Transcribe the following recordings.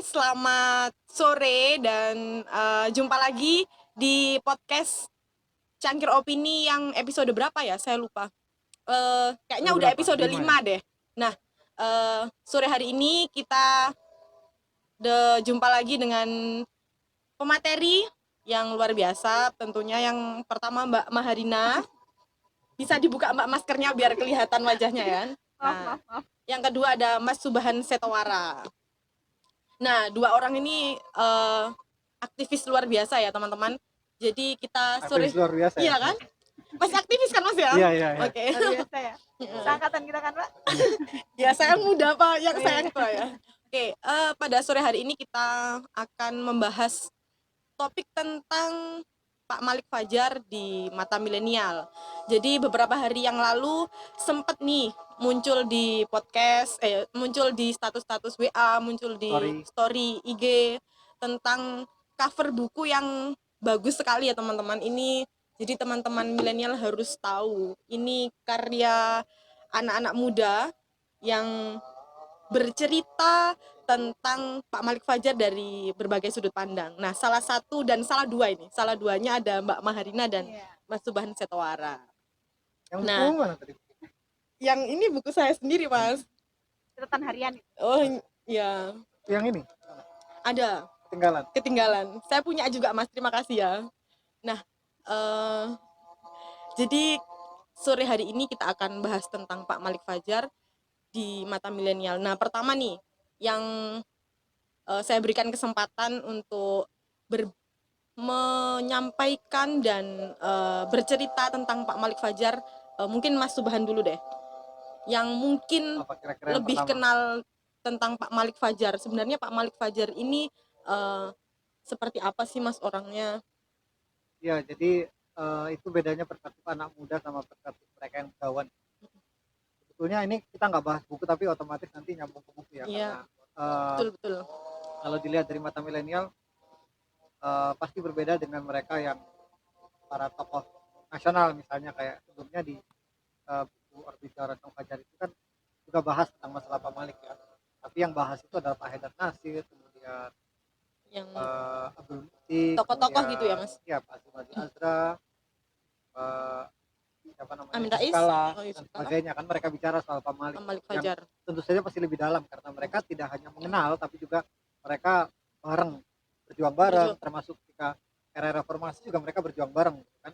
selamat sore dan jumpa lagi di podcast Cangkir Opini yang episode berapa ya? Saya lupa. Kayaknya udah episode 5 deh. Nah, sore hari ini kita jumpa lagi dengan pemateri yang luar biasa. Tentunya yang pertama Mbak Maharina. Bisa dibuka Mbak maskernya biar kelihatan wajahnya ya. Nah, yang kedua ada Mas Subhan Setowara. Nah, dua orang ini aktivis luar biasa ya teman-teman. Jadi kita sore aktivis luar biasa iya ya? kan? Masih aktivis kan Mas ya? Iya. Oke. Luar biasa ya. Seangkatan kita kan, Pak? Ya, saya muda Pak, yang saya tua ya. Oke, pada sore hari ini kita akan membahas topik tentang Pak Malik Fajar di mata milenial. Jadi beberapa hari yang lalu sempat nih muncul di podcast, muncul di status-status WA, muncul di story IG tentang cover buku yang bagus sekali ya teman-teman. Ini jadi teman-teman milenial harus tahu, ini karya anak-anak muda yang bercerita tentang Pak Malik Fajar dari berbagai sudut pandang. Nah, salah duanya ada Mbak Maharina dan Mas Subhan Setowara. Yang buku mana tadi? Yang ini buku saya sendiri, Mas. Catatan harian. Oh, iya. Yang ini? Ada. Ketinggalan. Saya punya juga, Mas. Terima kasih ya. Nah, jadi sore hari ini kita akan bahas tentang Pak Malik Fajar di mata milenial. Nah, pertama nih yang saya berikan kesempatan untuk menyampaikan dan bercerita tentang Pak Malik Fajar. Mungkin Mas Subhan dulu deh, yang mungkin lebih kenal tentang Pak Malik Fajar. Sebenarnya Pak Malik Fajar ini seperti apa sih Mas orangnya? Ya, jadi itu bedanya perspektif anak muda sama perspektif mereka yang udawan. Sebetulnya ini kita nggak bahas buku tapi otomatis nanti nyambung ke buku ya. Iya. Karena Betul. Kalau dilihat dari mata milenial pasti berbeda dengan mereka yang para tokoh nasional, misalnya kayak sebelumnya di buku Orbita Ratna Fajar itu kan juga bahas tentang masalah Pak Malik ya. Tapi yang bahas itu adalah Pak Haidar Nasir, kemudian Yang Abdul Muti, tokoh-tokoh gitu ya Mas? Iya, Pak Azumadi Azra, siapa namanya, Amin Rais, dan sebagainya, kan mereka bicara soal Pak Malik Fajar. Yang tentu saja pasti lebih dalam karena mereka tidak hanya mengenal tapi juga mereka berjuang bareng, termasuk ketika era reformasi juga mereka berjuang bareng kan.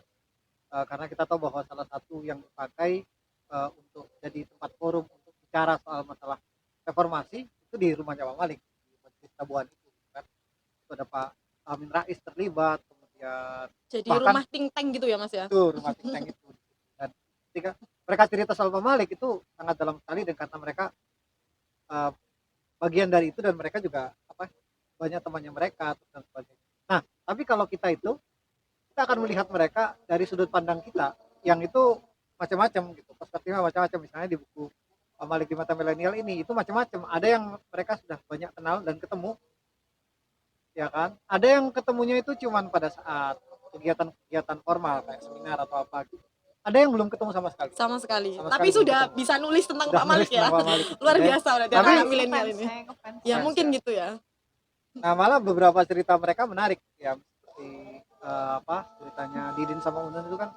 Karena kita tahu bahwa salah satu yang dipakai untuk jadi tempat forum untuk bicara soal masalah reformasi itu di rumahnya Pak Malik, di Majelis Tabuhan itu kan. Itu ada Pak Amin Rais terlibat, kemudian jadi rumah think tank gitu ya Mas ya? Itu rumah think tank itu. Dan ketika mereka cerita soal Pak Malik itu sangat dalam sekali, dan karena mereka bagian dari itu dan mereka juga banyak temannya mereka dan sebagainya. Nah, tapi kalau kita akan melihat mereka dari sudut pandang kita yang itu macam-macam gitu, perspektifnya macam-macam. Misalnya di buku Pak Malik di mata milenial ini itu macam-macam. Ada yang mereka sudah banyak kenal dan ketemu, ya kan? Ada yang ketemunya itu cuman pada saat kegiatan formal kayak seminar atau apa gitu. Ada yang belum ketemu sama sekali. Tapi sudah ketemu. Bisa nulis tentang Pak Malik ya. Luar biasa berarti anak milenial ini. Ya mungkin gitu ya. Nah, malah beberapa cerita mereka menarik ya, seperti ceritanya Didin sama Unan itu kan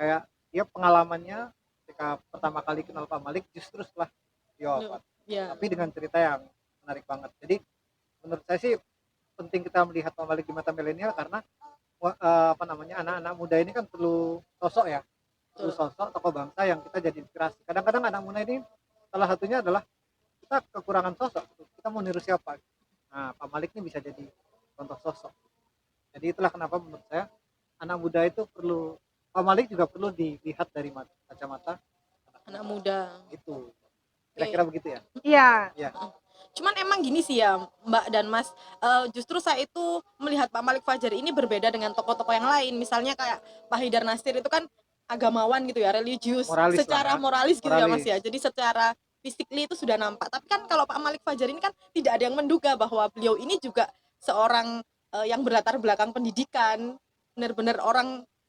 kayak dia pengalamannya ketika pertama kali kenal Pak Malik justru setelah dia wafat. Tapi dengan cerita yang menarik banget. Jadi menurut saya sih penting kita melihat Pak Malik di mata milenial karena anak-anak muda ini kan perlu sosok ya. Perlu sosok tokoh bangsa yang kita jadi inspirasi. Kadang-kadang anak muda ini salah satunya adalah kita kekurangan sosok. Kita mau niru siapa? Nah, Pak Malik ini bisa jadi contoh sosok. Jadi itulah kenapa menurut saya anak muda itu Pak Malik juga perlu dilihat dari kacamata anak muda. Itu kira-kira begitu ya? Iya. Cuman emang gini sih ya Mbak dan Mas, justru saya itu melihat Pak Malik Fajar ini berbeda dengan tokoh-tokoh yang lain. Misalnya kayak Pak Haidar Nasir itu kan agamawan gitu ya, religius, secara moralis gitu ya Mas ya. Jadi secara physically itu sudah nampak. Tapi kan kalau Pak Malik Fajar ini kan tidak ada yang menduga bahwa beliau ini juga seorang yang berlatar belakang pendidikan, benar-benar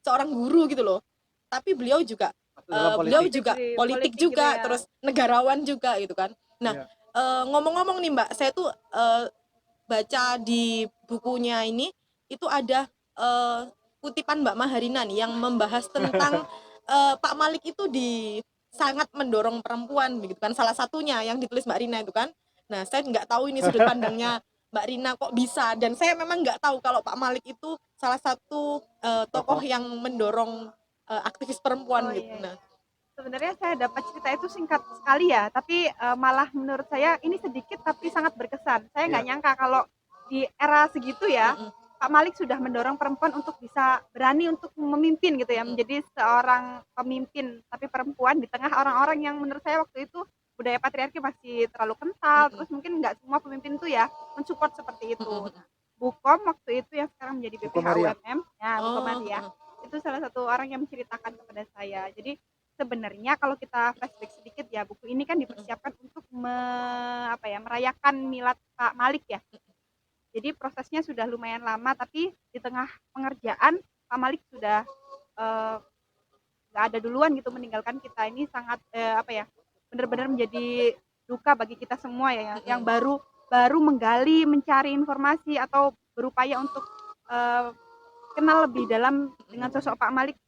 seorang guru gitu loh. Tapi beliau juga politik juga, terus negarawan juga gitu kan. Nah, ngomong-ngomong nih Mbak, saya tuh baca di bukunya ini itu ada kutipan Mbak Maharina nih yang membahas tentang Pak Malik itu sangat mendorong perempuan begitu kan, salah satunya yang ditulis Mbak Rina itu kan. Nah, saya nggak tahu ini sudut pandangnya Mbak Rina kok bisa, dan saya memang nggak tahu kalau Pak Malik itu salah satu tokoh Tokoh. yang mendorong aktivis perempuan Oh gitu. iya, Nah, iya. Sebenarnya saya dapat cerita itu singkat sekali ya, tapi malah menurut saya ini sedikit tapi sangat berkesan. Saya nggak Iya. nyangka kalau di era segitu ya, mm-mm, Pak Malik sudah mendorong perempuan untuk bisa berani untuk memimpin gitu ya, mm-mm, menjadi seorang pemimpin, tapi perempuan di tengah orang-orang yang menurut saya waktu itu budaya patriarki masih terlalu kental, mm-mm, terus mungkin nggak semua pemimpin itu ya mensupport seperti itu. mm-mm. Nah, Bukom waktu itu yang sekarang menjadi Buku BPH Maria. UMM, ya Bukom Oh, Maria, itu salah satu orang yang menceritakan kepada saya. Jadi sebenarnya kalau kita flashback sedikit ya, buku ini kan dipersiapkan untuk merayakan milad Pak Malik ya. Jadi prosesnya sudah lumayan lama, tapi di tengah pengerjaan Pak Malik sudah eh, nggak ada duluan gitu meninggalkan kita. Ini sangat benar-benar menjadi duka bagi kita semua ya, yang mm-mm. baru baru menggali, mencari informasi atau berupaya untuk eh, kenal lebih dalam dengan sosok Pak Malik,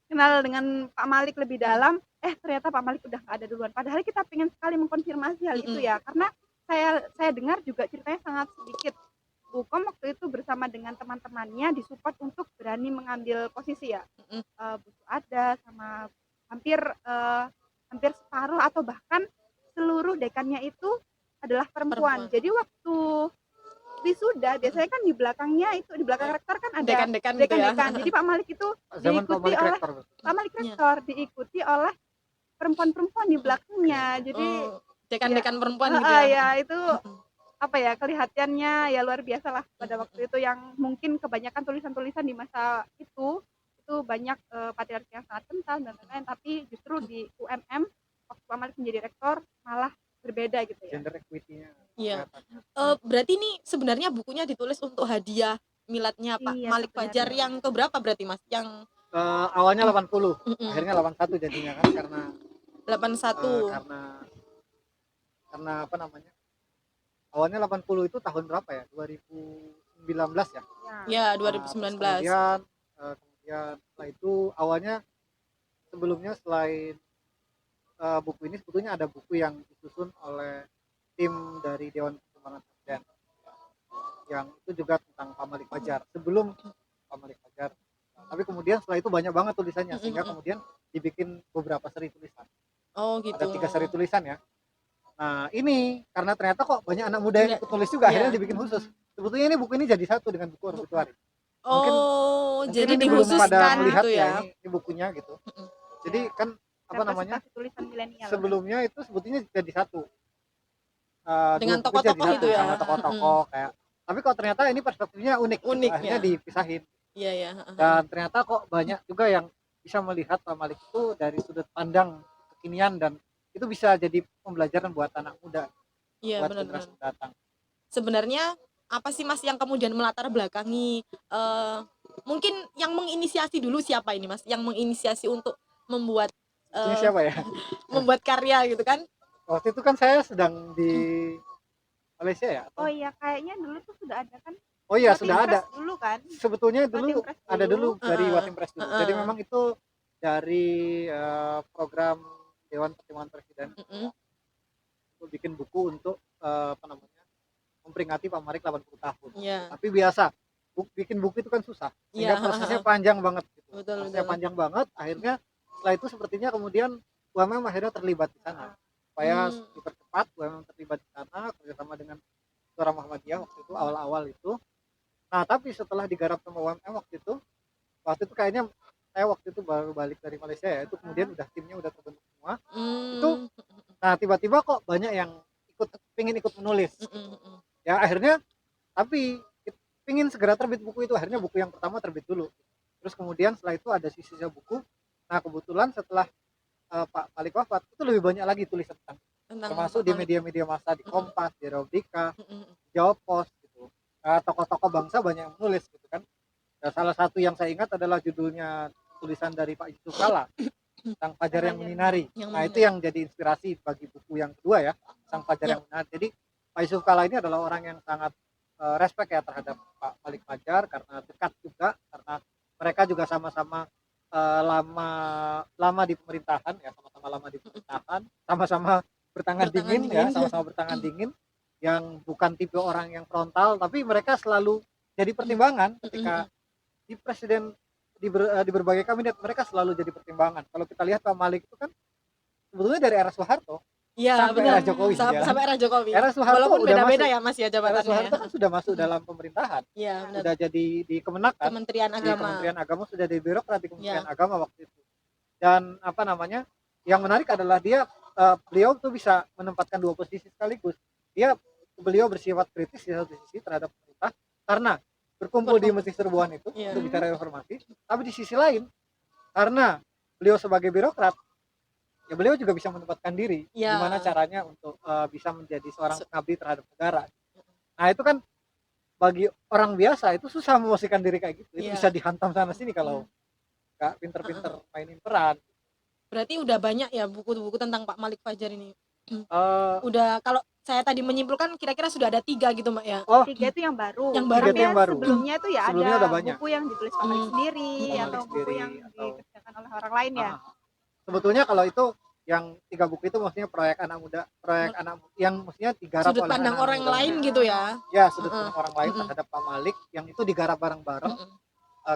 kenal dengan Pak Malik lebih dalam, ternyata Pak Malik udah nggak ada duluan. Padahal kita pengen sekali mengkonfirmasi hal itu Mm-mm. ya, karena saya dengar juga ceritanya sangat sedikit. Bukom waktu itu bersama dengan teman-temannya disupport untuk berani mengambil posisi ya. Mm-mm. Butuh ada sama hampir hampir separuh atau bahkan seluruh dekannya itu adalah perempuan. Perempuan. Jadi waktu wisuda biasanya kan di belakangnya itu di belakang rektor kan ada Dekan-dekan gitu ya. dekan-dekan. Jadi Pak Malik itu Zaman Pak diikuti Malik oleh rektor. Pak Malik Iya. rektor, diikuti oleh perempuan-perempuan di belakangnya. Jadi Oh, dekan-dekan perempuan gitu ya. ya itu Mm-mm. kelihatannya ya luar biasa lah pada waktu itu, yang mungkin kebanyakan tulisan-tulisan di masa itu banyak patriarki yang sangat kental dan lain-lain, tapi justru di UMM waktu Pak Malik menjadi rektor malah berbeda gitu ya. Gender equity-nya. Iya. kelihatan. Berarti ini sebenarnya bukunya ditulis untuk hadiah miladnya Pak Iya, Malik Fajar sebenarnya. yang keberapa berarti Mas? Yang Awalnya 80, mm-mm, akhirnya 81 jadinya kan karena 81. karena apa namanya? Awalnya 80 itu tahun berapa ya? 2019 ya. Ya, Terus 2019. kemudian setelah itu awalnya sebelumnya selain buku ini sebetulnya ada buku yang disusun oleh tim dari Dewan Pertimbangan Presiden yang itu juga tentang Pak Malik Fajar sebelum Pak Malik Fajar. Nah, tapi kemudian setelah itu banyak banget tulisannya sehingga Mm-mm. kemudian dibikin beberapa seri tulisan. Oh, Ada gitu. 3 seri tulisan ya. Nah ini karena ternyata kok banyak anak muda yang ikut tulis juga, Iya. akhirnya dibikin khusus. Sebetulnya ini buku ini jadi satu dengan buku Obituari. Oh, Mungkin jadi ini belum pada dikhususkan melihat gitu ya, ya. ini bukunya gitu. Mm-mm. Jadi kan apa namanya? Representasi tulisan milenial. Sebelumnya itu sebetulnya jadi satu. Dengan Dua buku jadi tokoh-tokoh satu itu ya. sama tokoh-tokoh kayak. Tapi kok ternyata ini perspektifnya unik, gitu. Unik Akhirnya ya. dipisahin. Iya ya. Dan ternyata kok banyak juga yang bisa melihat Pak Malik itu dari sudut pandang kekinian dan itu bisa jadi pembelajaran buat anak muda, Iya, buat benar-benar. generasi mendatang. Sebenarnya apa sih Mas yang kemudian melatar belakangi mungkin yang menginisiasi dulu siapa ini Mas? Yang menginisiasi untuk membuat Ini siapa ya? membuat karya gitu kan? Waktu itu kan saya sedang di Malaysia ya? Oh iya, kayaknya dulu tuh sudah ada kan? Oh iya, Watim sudah ada. Press dulu kan? Sebetulnya dulu Watim Press ada dulu dari Heeh. Watim Press dulu. Jadi memang itu dari program Dewan Pertimbangan Presiden Mm-mm. untuk bikin buku untuk apa namanya? Memperingati Pak Malik 80 tahun. Iya. Tapi biasa, bikin buku itu kan susah. Sehingga Iya, prosesnya panjang banget gitu. Betul, Prosesnya betul. panjang banget, akhirnya setelah itu sepertinya kemudian UMM akhirnya terlibat di sana. Supaya dipercepat, UMM terlibat di sana kerjasama dengan Suara Muhammadiyah waktu itu awal-awal itu. Nah, tapi setelah digarap sama UMM waktu itu kayaknya saya waktu itu baru balik dari Malaysia ya, itu kemudian udah timnya udah terbentuk semua. Itu nah tiba-tiba kok banyak yang pingin ikut menulis. Ya akhirnya tapi pingin segera terbit buku itu, akhirnya buku yang pertama terbit dulu. Terus kemudian setelah itu ada sisa buku. Nah, kebetulan setelah Pak Malik wafat itu lebih banyak lagi tulisan tentang termasuk di media-media massa, di Kompas, di Republika, Jawa Pos gitu. Tokoh-tokoh bangsa banyak yang menulis gitu kan. Nah, salah satu yang saya ingat adalah judulnya tulisan dari Pak Yusuf Kala Sang Fajar yang Menyinari. Nah, itu yang jadi inspirasi bagi buku yang kedua ya, Sang Fajar yang Menyinari. Jadi Pak Yusuf Kalla ini adalah orang yang sangat respect ya terhadap Pak Malik Fajar karena dekat juga, karena mereka juga sama-sama lama lama di pemerintahan ya, sama-sama lama di pemerintahan, sama-sama bertangan Bertangan dingin ya, dingin. sama-sama bertangan dingin, yang bukan tipe orang yang frontal, tapi mereka selalu jadi pertimbangan ketika di presiden di berbagai kabinet, mereka selalu jadi pertimbangan. Kalau kita lihat Pak Malik itu kan sebetulnya dari era Soeharto Iya, sampai benar. era Jokowi ya. Sampai era Jokowi. Era Soeharto Walaupun udah beda-beda masuk, ya Mas ya era jabatannya ya. Soeharto kan sudah masuk dalam pemerintahan, Iya, benar. udah jadi di Kemenak kan, Kementerian di Agama. Kementerian Agama, sudah jadi birokrat di Kementerian Iya. Agama waktu itu. Dan apa namanya, yang menarik adalah beliau tuh bisa menempatkan dua posisi sekaligus. Beliau bersifat kritis di satu sisi terhadap pemerintah karena berkumpul di Masjid Serbuan itu Iya. untuk bicara reformasi, tapi di sisi lain karena beliau sebagai birokrat, ya beliau juga bisa menempatkan diri Iya. gimana caranya untuk bisa menjadi seorang pengabdi terhadap negara. Nah itu kan bagi orang biasa itu susah memosisikan diri kayak gitu. Itu Iya. bisa dihantam sana sini kalau nggak pinter-pinter mainin peran. Berarti udah banyak ya buku-buku tentang Pak Malik Fajar ini. Eh, Udah, kalau saya tadi menyimpulkan kira-kira sudah ada 3 gitu Mbak ya. oh 3 itu yang baru. Yang baru. Tiga itu Tapi yang baru. sebelumnya itu ya Sebelumnya ada udah banyak. buku yang ditulis Pak Malik sendiri Pak Malik atau buku sendiri, yang atau dikerjakan oleh orang lain ya. sebetulnya kalau itu yang 3 buku itu maksudnya proyek anak muda, yang maksudnya digarap Sudut oleh pandang anak-anak orang muda. lain gitu ya. Ya, sudut Mm-mm. pandang orang lain Mm-mm. terhadap Pak Malik yang itu digarap bareng-bareng Mm-mm.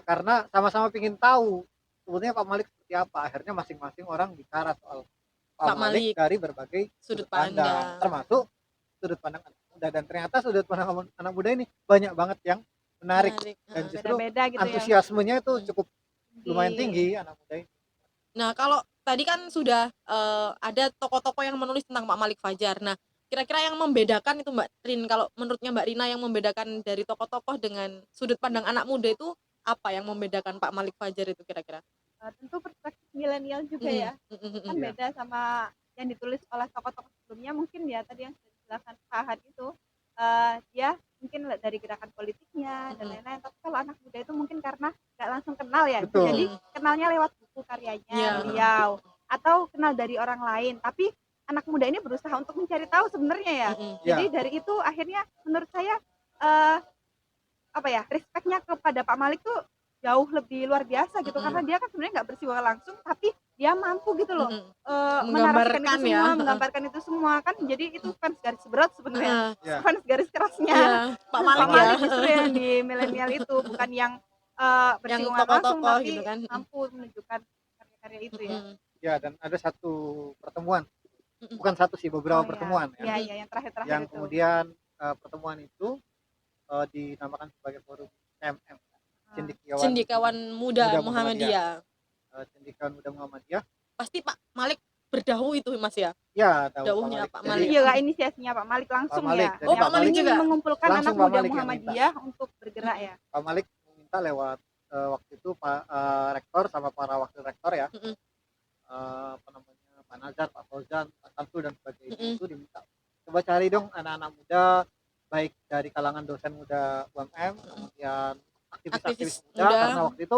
karena sama-sama ingin tahu sebetulnya Pak Malik seperti apa. Akhirnya masing-masing orang bicara soal Pak Pak Malik Malik. dari berbagai Sudut sudut pandang, pandang. termasuk sudut pandang anak muda, dan ternyata sudut pandang anak muda ini banyak banget yang menarik dan justru Beda-beda gitu ya. antusiasmenya itu cukup lumayan tinggi anak muda ini. Nah, kalau tadi kan sudah ada tokoh-tokoh yang menulis tentang Pak Malik Fajar. Nah, kira-kira yang membedakan itu Mbak Rin, kalau menurutnya Mbak Rina yang membedakan dari tokoh-tokoh dengan sudut pandang anak muda itu apa yang membedakan Pak Malik Fajar itu kira-kira? Tentu perspektif milenial juga ya. Kan Iya. beda sama yang ditulis oleh tokoh-tokoh sebelumnya. Mungkin ya tadi yang sudah dijelaskan Pak Ahad itu dia mungkin dari gerakan politiknya dan lain-lain, tapi kalau anak muda itu mungkin karena nggak langsung kenal ya. Betul. Jadi kenalnya lewat buku karyanya Iya. beliau atau kenal dari orang lain, tapi anak muda ini berusaha untuk mencari tahu sebenarnya ya. Jadi dari itu akhirnya menurut saya apa ya, respectnya kepada Pak Malik tuh jauh lebih luar biasa gitu, karena dia kan sebenarnya nggak bersifat langsung, tapi dia mampu gitu loh menarasikan itu Menggambarkan ya. semua, menggambarkan itu semua kan. Jadi itu fans garis berat sebenarnya, Iya. fans garis kerasnya Iya, Pak Malik Pak ya. Malik justru yang di milenial itu, bukan yang bersinggungan langsung tokoh-tokoh tapi gitu kan. mampu menunjukkan karya-karya itu ya. Ya, dan ada satu pertemuan, bukan satu sih, beberapa Oh, pertemuan Iya, iya, yang terakhir-terakhir yang itu. kemudian pertemuan itu dinamakan sebagai forum CMM, Cendekiawan Muda Muda Muhammadiyah. Cendekiawan Muda Muhammadiyah. Pasti Pak Malik berdahulu itu Mas ya. Ya, tahu Dawuhnya Pak Jadi Malik. juga inisiasinya Pak Malik langsung Pak Malik. ya. Jadi Oh, Pak Malik ingin juga. mengumpulkan Langsung anak Pak muda Malik yang Muhammadiyah untuk bergerak ya. Pak Malik meminta lewat waktu itu Pak Rektor sama para wakil rektor ya, apa namanya, Pak Nazar, Pak Fauzan, Pak Samsul dan sebagainya, itu diminta coba cari dong anak-anak muda, baik dari kalangan dosen muda UMM, kemudian aktivis-aktivis Aktivis muda, muda. karena waktu itu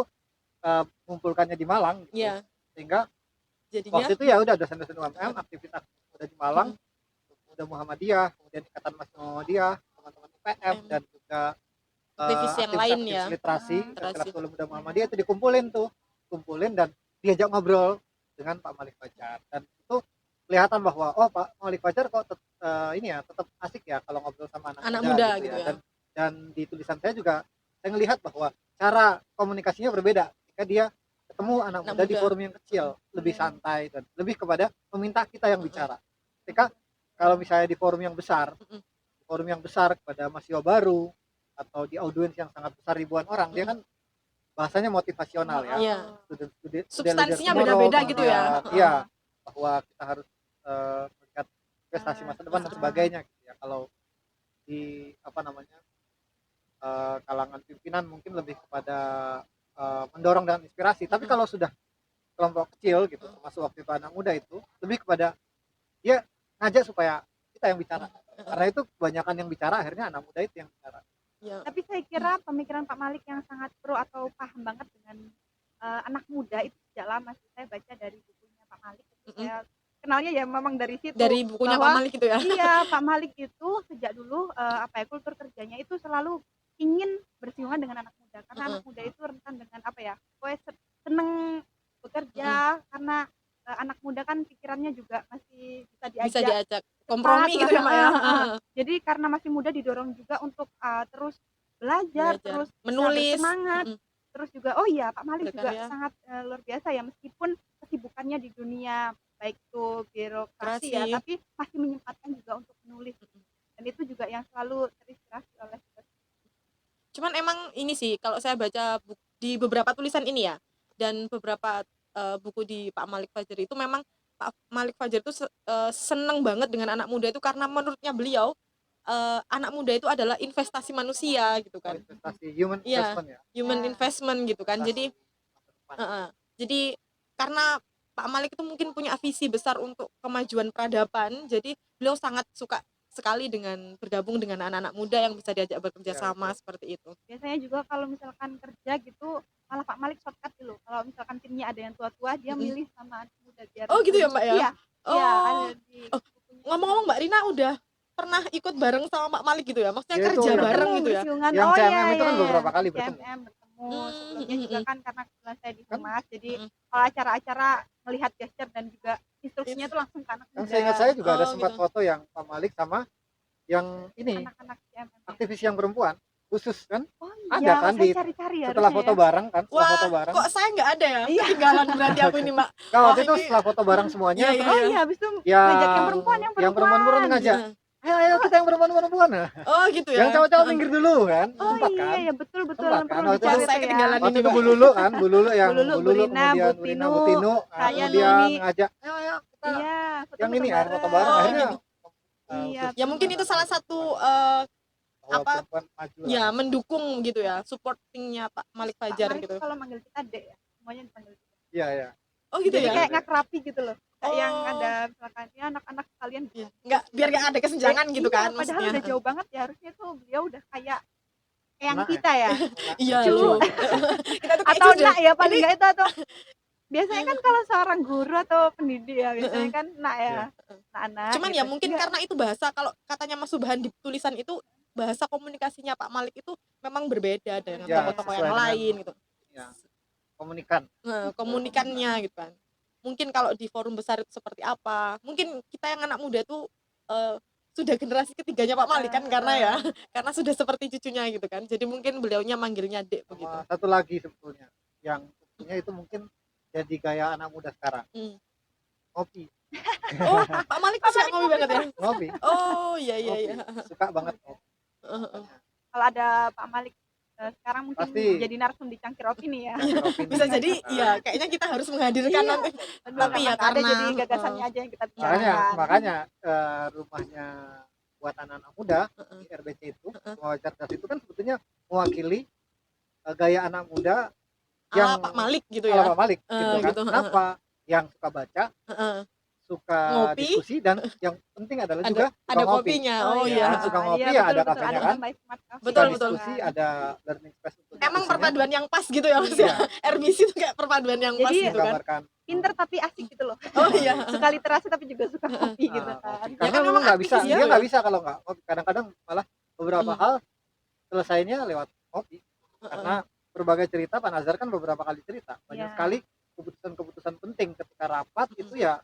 mengumpulkannya di Malang gitu. Iya. Sehingga Jadinya waktu itu ya udah dosen-dosen UMM, aktivis-aktivis muda di Malang, Muda Muhammadiyah, kemudian Ikatan Mahasiswa Muhammadiyah, teman-teman IPM, dan juga aktivis yang lain ya. literasi, Literasi. Intelektual Muda Muhammadiyah itu dikumpulin dan diajak ngobrol dengan Pak Malik Fajar, dan itu kelihatan bahwa Pak Malik Fajar kok tetap asik ya kalau ngobrol sama anak muda gitu ya. Dan di tulisan saya juga saya ngelihat bahwa cara komunikasinya berbeda ketika dia ketemu anak muda di forum yang kecil, lebih santai dan lebih kepada meminta kita yang bicara. Ketika kalau misalnya di forum yang besar kepada mahasiswa baru atau di audiens yang sangat besar ribuan orang, dia kan bahasanya motivasional ya. Iya. Student Substansinya leader tomorrow, beda-beda gitu ya. Iya, bahwa kita harus melihat prestasi masa depan dan sebagainya gitu ya. Kalau di apa namanya kalangan pimpinan mungkin lebih kepada mendorong dan inspirasi, tapi kalau sudah kelompok kecil gitu, termasuk waktu itu anak muda, itu lebih kepada dia ngajak supaya kita yang bicara, karena itu kebanyakan yang bicara akhirnya anak muda itu yang bicara. Ya. Tapi saya kira pemikiran Pak Malik yang sangat pro atau paham banget dengan anak muda itu sejak lama sih. Saya baca dari bukunya Pak Malik itu saya kenalnya ya memang dari situ Dari bukunya Pak bahwa Malik itu ya. iya Pak Malik itu sejak dulu apa ya kultur kerjanya itu selalu ingin bersinggungan dengan anak muda karena anak muda itu rentan dengan apa ya pokoknya seneng bekerja karena anak muda kan pikirannya juga masih bisa Bisa diajak diajak cepat kompromi lah gitu ya Mak ya. jadi karena masih muda didorong juga untuk terus belajar Belajar, terus bisa menulis. bersemangat terus juga oh iya Pak Malik juga Berkarya. sangat luar biasa ya meskipun kesibukannya di dunia baik itu birokrasi ya Birokrasi. tapi masih menyempatkan juga untuk menulis dan itu juga yang selalu terinspirasi oleh kita. Cuman emang ini sih kalau saya baca di beberapa tulisan ini ya dan beberapa buku di Pak Malik Fajar itu memang Pak Malik Fajar itu seneng banget dengan anak muda itu karena menurutnya beliau anak muda itu adalah investasi manusia gitu kan. investasi human Iya, investment ya, human Ya. investment gitu kan. Jadi investasi masa depan. jadi karena Pak Malik itu mungkin punya visi besar untuk kemajuan peradaban, jadi beliau sangat suka sekali dengan bergabung dengan anak-anak muda yang bisa diajak bekerja Ya, sama betul. seperti itu. Biasanya juga kalau misalkan kerja gitu malah Pak Malik shortcut dulu kalau misalkan timnya ada yang tua-tua dia milih sama anak muda biar Oh gitu ya Mbak ya? iya iya ada Oh, di oh bukunya ngomong-ngomong Mbak Rina udah pernah ikut bareng sama Pak Malik gitu ya? Maksudnya Ya itu kerja yang bareng bertemu gitu ya? bersinggungan yang oh iya CMM itu iya kan iya beberapa kali di bertemu CMM bertemu Hmm, sebelumnya juga kan karena kebetulan saya di kan. humas jadi Mm-mm. kalau acara-acara melihat gesture dan juga instruksinya tuh langsung ke anak Kan muda seingat saya juga ada Oh sempat gitu. foto yang Pak Malik sama yang ini anak-anak CMM ya. aktivis yang perempuan khusus kan, Oh ada iya kan saya di cari-cari setelah harusnya foto ya bareng kan, setelah foto Wah, bareng kok saya nggak ada ya? Iya. Ketinggalan berarti aku ini Mbak. kan Wah waktu itu ini, setelah foto bareng semuanya iya iya terus oh iya. iya habis itu yang ngajak yang perempuan ngajak, Heeh. ayo ayo kita yang perempuan nah. Oh gitu Yang ya? cowok-cowok Heeh. minggir dulu kan, oh sempat iya kan, ya betul betul sempat kan perlu waktu Wah dicari itu saya tuh ya ketinggalan ini waktu itu Mbak. Bu Lulu kan, Bu Lulu yang Bu Bu Lulu Lina, kemudian Bu Bu Rina, Tinu, Bu Tinu, saya kemudian Nuni. ngajak ayo kita Iya, yang ini foto-foto akhir foto bareng. bareng Oh akhirnya gitu. Iya, Ya mungkin itu salah satu bahwa apa perempuan maju lah. ya mendukung gitu ya, supportingnya Pak Malik Pak Fajar Malik gitu. tuh kalau manggil kita Dek ya, semuanya dipanggil Dek. Iya iya. Oh gitu Jadi ya? kayak ngakrapi gitu loh. Kayak yang Oh. ada misalkan ya anak-anak kalian Iya. Nggak, biar nggak ada kesenjangan Dek, gitu iya, kan padahal maksudnya. udah jauh banget ya harusnya tuh beliau udah kayak eyang Nak ya? kita ya. Iya, Cucu. iya. Kita tuh kayak Atau cucu. nak ya paling Ini enggak itu atau biasanya kan kalau seorang guru atau pendidik ya biasanya kan nak ya. Iya. Anak-anak cuman gitu. ya mungkin Enggak. karena itu bahasa kalau katanya Mas Subhan di tulisan itu bahasa komunikasinya Pak Malik itu memang berbeda dengan Ya, tokoh-tokoh sesuai yang dengan lain gitu. ya, komunikan. Komunikannya gitu kan. Mungkin kalau di forum besar itu seperti apa? Mungkin kita yang anak muda tuh sudah generasi ketiganya Pak Malik kan karena ya karena sudah seperti cucunya gitu kan. Jadi mungkin beliaunya manggilnya Dek begitu. Sama satu lagi sebetulnya yang sebetulnya itu mungkin jadi gaya anak muda sekarang. Ngopi. Oh, Pak Malik tuh suka ngopi banget ya? Ngopi. Oh, iya iya iya. Suka banget ngopi. Kalau ada Pak Malik sekarang mungkin Pasti. jadi narsum di cangkir opini ya. Cangkir opini. Bisa jadi ya kayaknya kita harus menghadirkan Iya. nanti. Bener, Tapi ya emang ada karena jadi gagasannya aja yang kita Makanya bicarakan. makanya rumahnya buat anak-anak muda di RBC itu, Rumah Cerdas itu kan sebetulnya mewakili gaya anak muda yang Pak Malik gitu ala ya. Pak Malik gitu kan. gitu. Kenapa? Yang suka baca, suka Ngopi. diskusi, dan yang penting adalah juga suka Ada ngopi. kopinya. Oh iya. iya. Kan suka ngopi, iya, ya betul, ada betul. kafenya Ada kan. My Smart Cafe Betul, Suka betul. diskusi, ada learning space untuk Emang diskusinya. perpaduan yang pas gitu ya Mas ya. Iya. RBC itu kayak perpaduan yang pas Jadi, gitu kan. Menggambarkan Pinter tapi asik gitu loh. Oh iya. Suka literasi tapi juga suka kopi gitu kan. ngopi. Ya Karena kan memang memang nggak bisa, aktivis dia gitu nggak ya. bisa kalau nggak ngopi. Kadang-kadang malah beberapa hal selesainya lewat ngopi. Karena berbagai cerita Pak Nazar kan beberapa kali cerita, banyak Iya. sekali keputusan-keputusan penting ketika rapat itu ya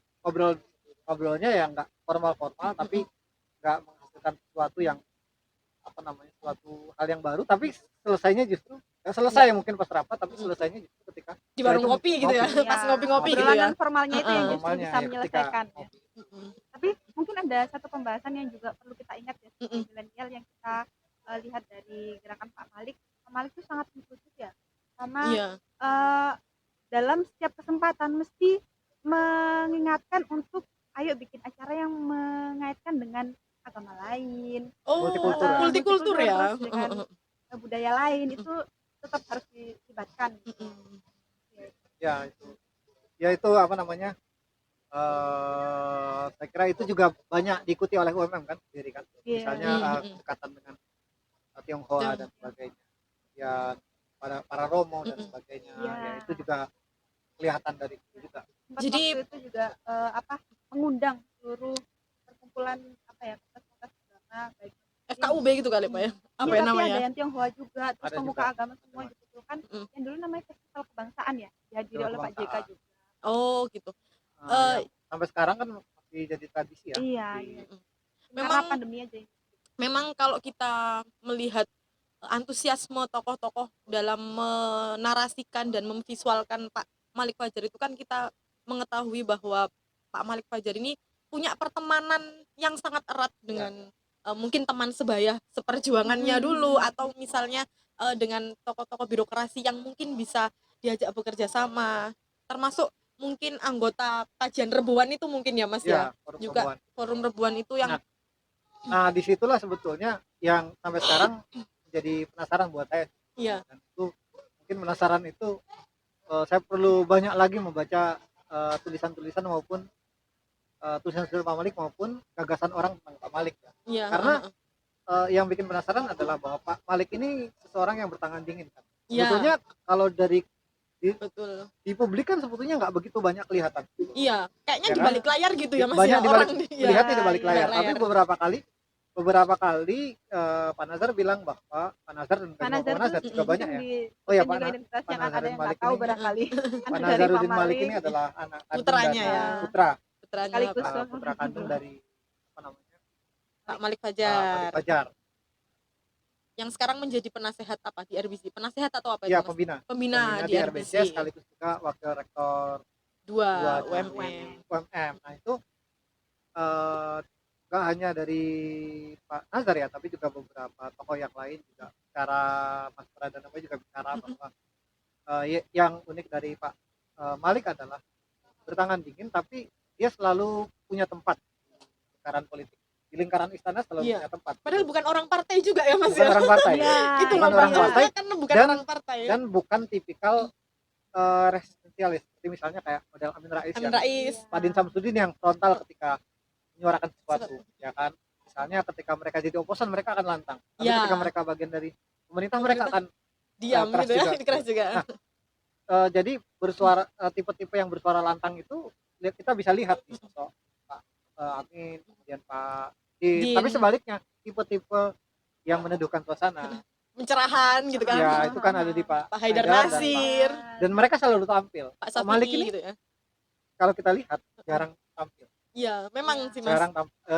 ngobrolnya ya nggak formal-formal, tapi nggak menghasilkan sesuatu yang apa namanya, suatu hal yang baru, tapi selesainya justru selesai mungkin pas rapat, tapi selesainya justru ketika Di warung itu kopi gitu ya. Iya. Pas ngopi-ngopi gitu Obrolan ya. non-formalnya itu yang justru Formalnya bisa ya ketika menyelesaikan ya. ngopi. Tapi mungkin ada satu pembahasan yang juga perlu kita ingat ya sebagai milenial yang kita lihat dari gerakan Pak Malik. Pak Malik itu sangat inklusif ya. Sama Iya. dalam setiap kesempatan mesti mengingatkan untuk ayo bikin acara yang mengaitkan dengan agama lain, Oh, Multikultur ya. multikultur ya. terus dengan budaya lain itu tetap harus dilibatkan. Ya itu apa namanya, saya kira itu juga banyak diikuti oleh UMM kan sendiri kan, Iya. misalnya kedekatan dengan Tionghoa dan sebagainya, ya para Romo dan sebagainya, Iya. ya itu juga kelihatan dari itu juga. Sempat Jadi- waktu itu juga mengundang seluruh perkumpulan apa ya komunitas agama baik FKUB gitu kali Pak ya, apa iya ya tapi ada namanya? yang Tionghoa juga terus Ada pemuka juga. agama semua dikumpulkan Mm. yang dulu namanya festival kebangsaan ya dihadiri Festival oleh Pak JK kebangsaan. juga. Oh gitu. Yang sampai sekarang kan masih jadi tradisi ya. Iya, Di- iya. Karena Memang pandemi aja ini. memang kalau kita melihat antusiasme tokoh-tokoh dalam menarasikan dan memvisualkan Pak Malik Fajar itu kan kita mengetahui bahwa Pak Malik Fajar ini punya pertemanan yang sangat erat dengan mungkin teman sebaya seperjuangannya dulu atau misalnya dengan tokoh-tokoh birokrasi yang mungkin bisa diajak bekerja sama, termasuk mungkin anggota kajian rebuan itu mungkin ya Mas ya, Forum juga Rebuan. forum rebuan itu yang Nah, disitulah sebetulnya yang sampai sekarang jadi penasaran buat saya. iya Dan itu mungkin penasaran itu saya perlu banyak lagi membaca tulisan-tulisan maupun tulisan-tulisan Pak Malik maupun gagasan orang tentang Pak Malik. iya Karena yang bikin penasaran adalah bahwa Pak Malik ini seseorang yang bertangan dingin kan. iya Sebetulnya kalau dari betul. di publik kan sebetulnya nggak begitu banyak kelihatan. Iya, kayaknya Ya di kan? balik layar gitu ya Mas Banyak ya di balik, orang iya. melihatnya di balik iya, layar. balik Tapi layar. beberapa kali Pak Nazar bilang bahwa Pak Nazar dan Pak kedua Nazar Pak Nazar tuh juga banyak ya. di Oh ya, kan Pak juga Na- identitasnya Pak kan ada Nazaruddin yang nggak Malik tahu ini- barangkali Pak anu dari Pak Nazaruddin Malik Malik ini adalah anak kandung Putranya dari ya. putra Putranya sekaligus putra kandung dari apa namanya Pak Malik Pak Fajar Malik Fajar. yang sekarang menjadi penasehat apa di RBC? Penasehat atau apa Iya, itu Mas? pembina Pembina di RBC RBC. sekaligus juga wakil rektor 2 dua di UMM. UMM. Nah itu nggak hanya dari Pak Nazar ya, tapi juga beberapa tokoh yang lain juga bicara, Mas Pradana juga bicara bahwa yang unik dari Pak Malik adalah bertangan dingin, tapi dia selalu punya tempat di lingkaran politik, di lingkaran istana selalu Iya. punya tempat. Padahal bukan orang partai juga ya Mas Bukan ya. orang partai, Iya, Itu bukan loh orang Pak, partai kan bukan dan- orang partai. dan bukan tipikal resistensialis seperti misalnya kayak model Amin Rais, Amin yang Rais. Pak Din Samsudin yang frontal ketika menyuarakan sesuatu, ya kan. Misalnya ketika mereka jadi oposan mereka akan lantang, tapi Ya. ketika mereka bagian dari pemerintah mereka akan Diam keras gitu ya, juga. keras juga. Nah, jadi bersuara tipe-tipe yang bersuara lantang itu kita bisa lihat di sosok Pak Amin, kemudian Pak Din. Din. Tapi sebaliknya tipe-tipe yang meneduhkan suasana, Mencerahan gitu kan. ya itu kan ada di Pak Pak Haidar Haidar dan Nasir, dan mereka selalu tampil. Pak Pak Malik Safi'i ini gitu ya. kalau kita lihat jarang tampil, Iya, memang Iya. sih Mas.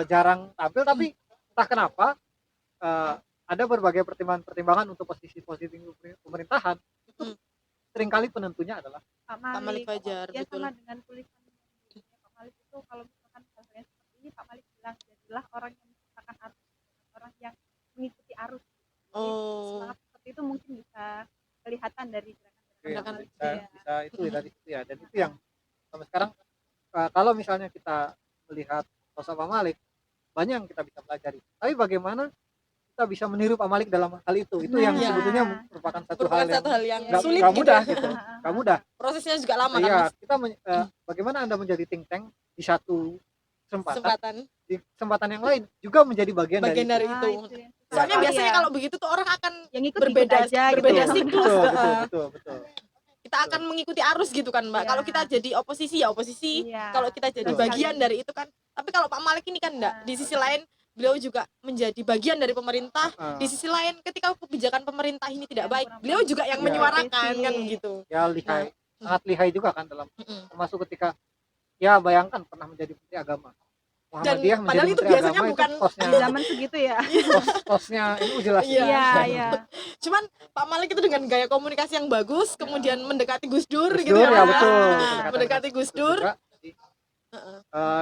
jarang tampil, tapi entah kenapa ada berbagai pertimbangan untuk posisi-posisi pemerintahan itu Mm. seringkali penentunya adalah Pak Pak Malik Malik. Fajar, Ya betul. sama dengan tulisan Pak Malik itu kalau misalkan bahasanya seperti ini Pak Malik bilang jadilah orang yang menciptakan arus, orang yang mengikuti arus. Jadi Oh. semangat seperti itu mungkin bisa kelihatan dari gerakan-gerakan Gerakan Pak Malik. bisa, Iya. bisa itu ya dari situ ya, dan itu yang sampai sekarang kalau misalnya kita melihat sosok Pak Malik banyak yang kita bisa pelajari, tapi bagaimana kita bisa meniru Pak Malik dalam hal itu yang Nah. sebetulnya merupakan satu Merupakan hal yang satu hal yang nggak- sulit nggak gitu mudah ya. gitu, nggak mudah. Prosesnya juga lama kan Iya, Mas. kita bagaimana Anda menjadi think tank di satu kesempatan, Kesempatan. di kesempatan yang lain juga menjadi bagian Bagian dari dari Ah, itu. yang susah Soalnya sekali biasanya ya. kalau begitu tuh orang akan yang ikut berbeda aja berbeda gitu. siklus. betul. Kita akan mengikuti arus gitu kan Mbak. Iya. Kalau kita jadi oposisi ya oposisi. Iya. Kalau kita jadi Betul. bagian dari itu kan. Tapi kalau Pak Malik ini kan enggak. Di sisi lain beliau juga menjadi bagian dari pemerintah. Di sisi lain ketika kebijakan pemerintah ini tidak Yang baik, kurang beliau juga yang Iya. menyuarakan kan Kritik. gitu. Ya lihai, sangat lihai juga kan dalam, Mm-mm. termasuk ketika ya bayangkan pernah menjadi menteri agama. Muhammadiyah menjadi padahal itu menteri biasanya agama bukan itu kosnya Di zaman segitu ya. kosnya itu jelas. Iya. Iya, iya. Cuman Pak Malik itu dengan gaya komunikasi yang bagus, kemudian mendekati Gus Dur Gus gitu Dur, ya Mas. betul. Nah, Pendekatan mendekati Gus Dur. juga. Jadi, Heeh.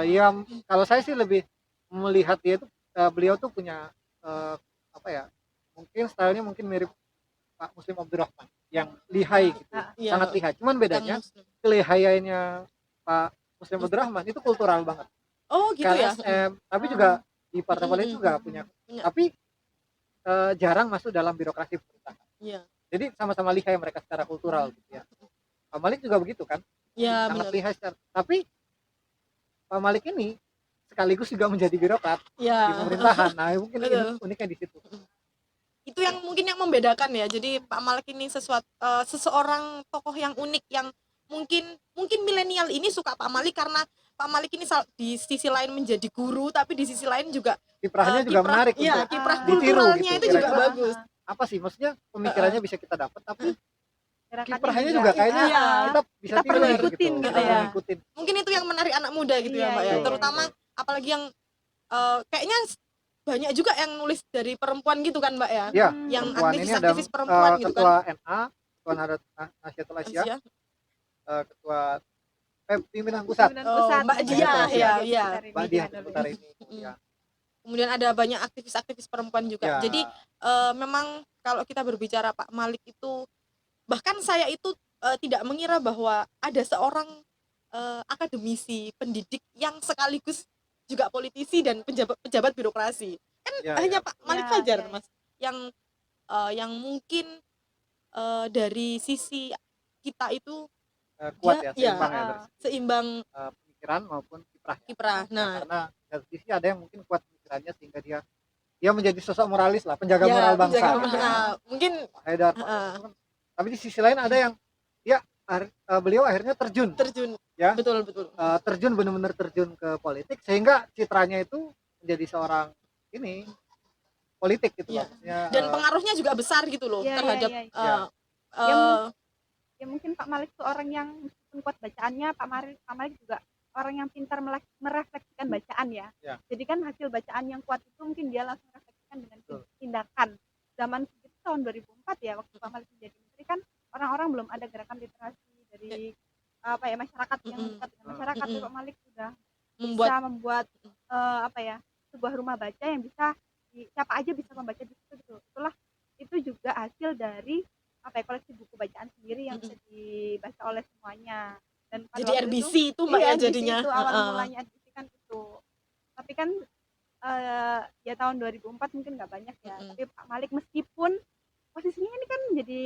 ya kalau saya sih lebih melihat dia itu beliau tuh punya apa ya, mungkin stylenya mungkin mirip Pak Muslim Abdurrahman yang lihai gitu, Iya. sangat lihai. Cuman bedanya Yang Muslim. kelihaiannya Pak Muslim Abdurrahman itu kultural banget. Oh gitu ya. KSM, tapi juga di partai politik juga punya, Punya. tapi jarang masuk dalam birokrasi pemerintahan. Iya. Jadi sama-sama lihai mereka secara kultural gitu ya. Pak Malik juga begitu kan, Iya sangat benar. lihai tapi Pak Malik ini sekaligus juga menjadi birokrat di Iya. pemerintahan. Nah mungkin Betul. uniknya di situ. Itu yang mungkin yang membedakan ya. Jadi Pak Malik ini seseorang tokoh yang unik yang mungkin milenial ini suka Pak Malik karena Pak Malik ini di sisi lain menjadi guru, tapi di sisi lain juga Kiprahnya juga kiprah, menarik iya, untuk kiprah ditiru kulturalnya gitu, itu juga kira-kira. bagus. Apa sih maksudnya pemikirannya bisa kita dapat, tapi Gerakannya kiprahnya juga kayaknya iya, kita bisa kita perlu tiru ikutin gitu, gitu kita ya. ngikutin. Mungkin itu yang menarik anak muda gitu ya Iya, Mbak ya, iya, Betul, terutama betul. apalagi yang kayaknya banyak juga yang nulis dari perempuan gitu kan Mbak ya, Ya, yang perempuan ini ada aktivis-aktivis perempuan gitu ketua kan. NA, ketua Nahdlatul Asia, Asia. ketua pimpinan pusat Pimpinan Oh, pusat Mbak gitu Dia, ya. ya, ya. Mbak Diah seputar ini. Mm. Ya. Kemudian ada banyak aktivis-aktivis perempuan juga. Ya. Jadi memang kalau kita berbicara Pak Malik itu, bahkan saya itu tidak mengira bahwa ada seorang akademisi, pendidik yang sekaligus juga politisi dan pejabat birokrasi. Kan Ya, hanya ya. Pak Malik Ya, Fajar, ya. Mas, yang mungkin dari sisi kita itu Kuat ya, dia, seimbang ya ya, dari segi seimbang pemikiran maupun kiprah. Ya. kiprah. Ya, Nah, karena satu sisi ada yang mungkin kuat pemikirannya sehingga dia menjadi sosok moralis lah, penjaga ya, moral bangsa. penjaga- gitu ya. nah, mungkin Pak Haidar, Pak Heeh. Haidar. Tapi di sisi lain ada yang beliau akhirnya terjun ya. betul Terjun benar-benar terjun ke politik sehingga citranya itu menjadi seorang ini politik gitu Iya. loh. Maksudnya, dan pengaruhnya juga besar gitu loh Iya, terhadap iya, iya. Ya mungkin Pak Malik tuh orang yang meskipun kuat bacaannya, Pak Malik juga orang yang pintar merefleksikan bacaan ya. Ya. Jadi kan hasil bacaan yang kuat itu mungkin dia langsung refleksikan dengan Betul. tindakan. Zaman itu tahun 2004 ya, waktu Pak Malik menjadi menteri kan orang-orang belum ada gerakan literasi dari masyarakat yang dekat dengan masyarakat. Pak Malik sudah bisa membuat sebuah rumah baca yang bisa siapa aja bisa membaca di situ gitu. Itu juga hasil dari koleksi buku bacaan sendiri yang bisa dibaca oleh semuanya. Dan pada jadi waktu RBC itu Mbak iya, ya RBC jadinya itu awal mulanya RBC kan itu. Tapi kan ya tahun 2004 mungkin nggak banyak ya. Tapi Pak Malik meskipun posisinya ini kan jadi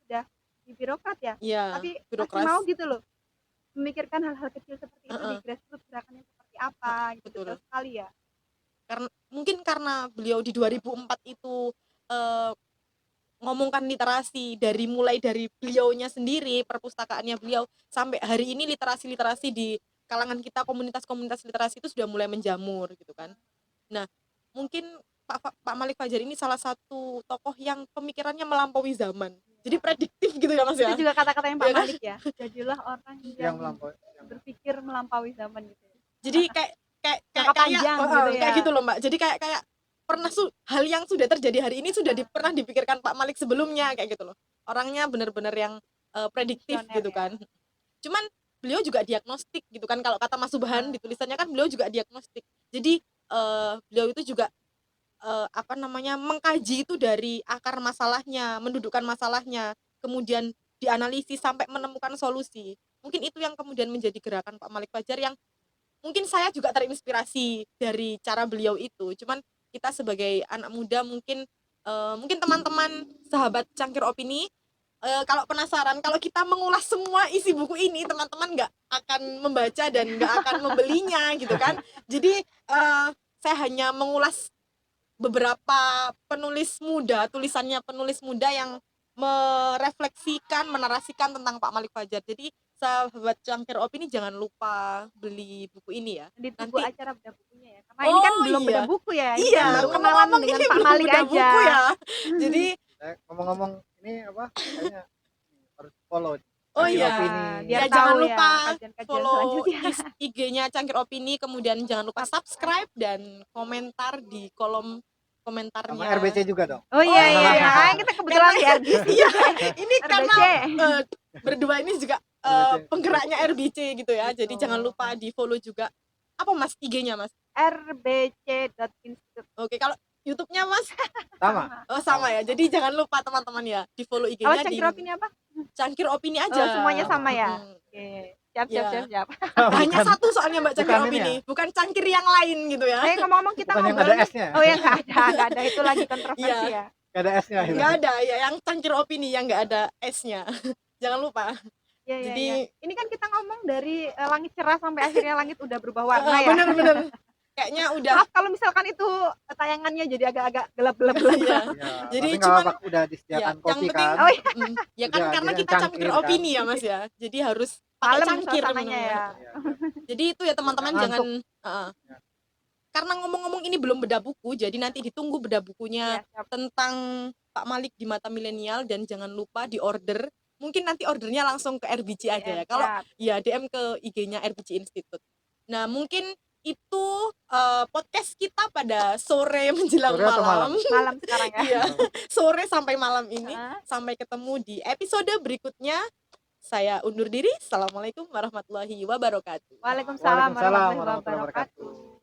sudah di birokrat ya. ya, Tapi birokras. masih mau gitu loh memikirkan hal-hal kecil seperti itu di grassroots gerakannya seperti apa gitu. Betul. Betul sekali ya. Karena beliau di 2004 itu ngomongkan literasi mulai dari beliaunya sendiri, perpustakaannya beliau sampai hari ini literasi di kalangan kita, komunitas-komunitas literasi itu sudah mulai menjamur gitu kan. Nah, mungkin Pak Malik Fajar ini salah satu tokoh yang pemikirannya melampaui zaman. Jadi prediktif gitu ya Mas ya. Itu juga kata-kata yang Pak Iya kan? Malik ya. Jadilah orang yang melampaui berpikir melampaui zaman gitu. Jadi kayak Jangka panjang gitu ya. kayak gitu loh Mbak. Jadi kayak pernah hal yang sudah terjadi hari ini sudah pernah dipikirkan Pak Malik sebelumnya kayak gitu loh. Orangnya benar-benar yang prediktif Visioner gitu ya. kan. Cuman beliau juga diagnostik gitu kan, kalau kata Mas Subhan di tulisannya kan beliau juga diagnostik. Jadi beliau itu juga mengkaji itu dari akar masalahnya, mendudukkan masalahnya, kemudian dianalisis sampai menemukan solusi. Mungkin itu yang kemudian menjadi gerakan Pak Malik Fajar yang mungkin saya juga terinspirasi dari cara beliau itu. Cuman kita sebagai anak muda mungkin teman-teman sahabat Cangkir Opini kalau penasaran, kalau kita mengulas semua isi buku ini, teman-teman nggak akan membaca dan nggak akan membelinya gitu kan. Jadi saya hanya mengulas beberapa tulisannya penulis muda yang merefleksikan, menarasikan tentang Pak Malik Fajar. Jadi sahabat Cangkir Opini jangan lupa beli buku ini ya. Ditunggu Nanti acara bedah bukunya ya. Karena ini kan belum iya. beda buku ya. Ini Iya, kan baru kenalan ngomong-ngomong dengan ini Pak belum Malik udah aja. buku ya. Jadi ngomong-ngomong ini kayaknya harus follow oh Cangkir iya, Opini. Biar ya jangan tahu lupa ya kajian-kajian follow selanjutnya. IG-nya Cangkir Opini, kemudian jangan lupa subscribe dan komentar di kolom komentarnya. sama RBC juga dong. Oh iya iya. iya. Kita kebetulan di RBC. Iya, ini karena RBC. berdua ini juga RBC. penggeraknya RBC gitu ya. Jadi jangan lupa di follow juga. Apa Mas IG-nya Mas? rbc.institute. Oke, kalau YouTube-nya Mas? Sama. Oh sama ya. Jadi jangan lupa teman-teman ya di follow Kalau IG-nya di Cangkir Opini apa? Cangkir Opini Oh, aja. semuanya sama ya. Hmm. Oke. Siap. Iya. Bukan- Hanya satu soalnya Mbak Cangkir bukan ini Opini, bukan cangkir yang lain gitu ya. Ngomong-ngomong kita bukan yang ngobrol. ada S-nya. Oh ya nggak ada itu lagi kontroversi ya. Nggak ada S-nya. Nggak ada ya, yang Cangkir Opini yang nggak ada S-nya. Jangan lupa. Iya, iya, Jadi iya. Ini kan kita ngomong dari langit cerah sampai akhirnya langit udah berubah warna ya. bener-bener kayaknya udah Maaf kalau misalkan itu tayangannya jadi agak-agak gelap-gelap. ya. Ya, Jadi tapi nggak cuman- apa-apa, udah ya, disediakan yang kopi penting kan. Oh iya. ya kan Udah, karena jadi kita cangkir Cangkir kan. Opini ya Mas ya. Jadi harus pakai Malam cangkir suasananya minumnya. ya. Iya. Jadi itu ya teman-teman Ngantuk. jangan Ya. karena ngomong-ngomong ini belum bedah buku, jadi nanti ditunggu bedah bukunya Iya, siap. tentang Pak Malik di mata milenial, dan jangan lupa di order. Mungkin nanti ordernya langsung ke RBC aja ya. Kalau Siap. ya DM ke IG-nya RBC Institute. Nah, mungkin itu podcast kita pada sore menjelang Sore atau malam. Malam sekarang ya. Iya, sore sampai malam ini. Heeh. Sampai ketemu di episode berikutnya. Saya undur diri. Assalamualaikum warahmatullahi wabarakatuh. Waalaikumsalam Waalaikumsalam warahmatullahi warahmatullahi wabarakatuh. wabarakatuh.